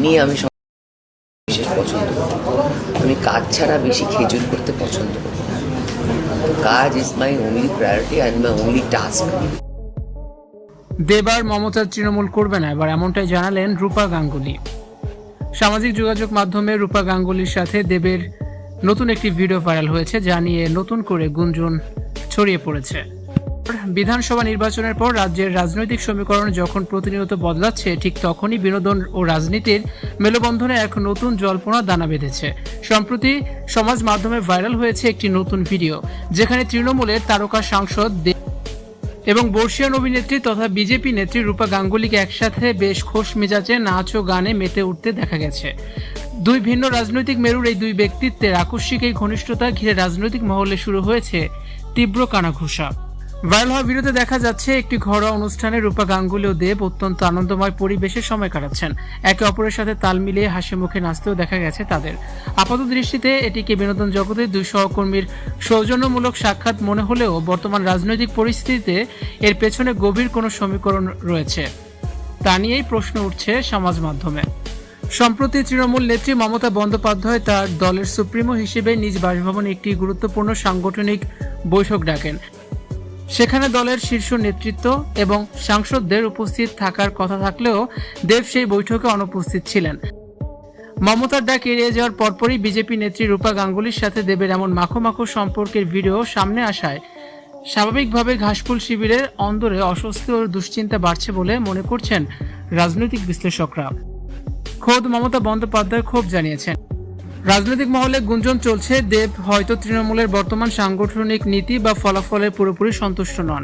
এমনি আমি বিশেষ পছন্দ করি। আমি কাজ ছাড়া বেশি খেজুর করতে পছন্দ করি না। কাজ is my only priority and my only task. Dev আর মমতা তৃণমূল করবে না, এবার এমনটাই জানালেন রূপা গাঙ্গুলি। সামাজিক যোগাযোগ মাধ্যমে রূপা গাঙ্গুলির সাথে দেবের নতুন একটি ভিডিও ভাইরাল হয়েছে, যা নিয়ে নতুন করে গুঞ্জন ছড়িয়ে পড়েছে। বিধানসভা নির্বাচনের পর রাজ্যের রাজনৈতিক সমীকরণ যখন প্রতিনিয়ত বদলাচ্ছে, ঠিক তখনই বিনোদন ও রাজনীতির মেলবন্ধনে এক নতুন জল্পনা দানা বেঁধেছে। সম্প্রতি সমাজ মাধ্যমে ভাইরাল হয়েছে একটি নতুন ভিডিও, যেখানে তৃণমূলের তারকা সাংসদ এবং বর্ষিয়ান অভিনেত্রী তথা বিজেপি নেত্রী রূপা গাঙ্গুলিকে একসাথে বেশ খোশ মেজাজে নাচ ও গানে মেতে উঠতে দেখা গেছে। দুই ভিন্ন রাজনৈতিক মেরুর এই দুই ব্যক্তিত্বের আকস্মিক এই ঘনিষ্ঠতা ঘিরে রাজনৈতিক মহলে শুরু হয়েছে তীব্র কানাঘুষা। ভাইরাল হওয়া ভিডিওতে দেখা যাচ্ছে একটি ঘরোয়া অনুষ্ঠানে রূপা গাঙ্গুলি ও দেব অত্যন্ত আনন্দময় পরিবেশে সময় কাটাচ্ছেন। একে অপরের সাথে তাল মিলিয়ে হাসি মুখে নাচতেও দেখা গেছে তাদের। আপাত দৃষ্টিতে এটিকে বিনোদন জগতের দুই সহকর্মীর সৌজন্যমূলক সাক্ষাৎ মনে হলেও বর্তমান রাজনৈতিক পরিস্থিতিতে এর পেছনে গভীর কোনো সমীকরণ রয়েছে, তা নিয়েই প্রশ্ন উঠছে সমাজ মাধ্যমে। সম্প্রতি তৃণমূল নেত্রী মমতা বন্দ্যোপাধ্যায় তার দলের সুপ্রিমো হিসেবে নিজ বাসভবনে একটি গুরুত্বপূর্ণ সাংগঠনিক বৈঠক ডাকেন। সেখানে দলের শীর্ষ নেতৃত্ব এবং সাংসদদের উপস্থিত থাকার কথা থাকলেও দেব সেই বৈঠকে অনুপস্থিত ছিলেন। মমতার ডাক এড়িয়ে যাওয়ার পরপরই বিজেপি নেত্রী রূপা গাঙ্গুলির সাথে দেবের এমন মাখো মাখো সম্পর্কের ভিডিও সামনে আসায় স্বাভাবিকভাবে ঘাসফুল শিবিরের অন্দরে অস্বস্তি ও দুশ্চিন্তা বাড়ছে বলে মনে করছেন রাজনৈতিক বিশ্লেষকরা। খোদ মমতা বন্দ্যোপাধ্যায় ক্ষোভ জানিয়েছেন। রাজনৈতিক মহলে গুঞ্জন চলছে, দেব হয়তো তৃণমূলের বর্তমান সাংগঠনিক নীতি বা ফলাফলে পুরোপুরি সন্তুষ্ট নন।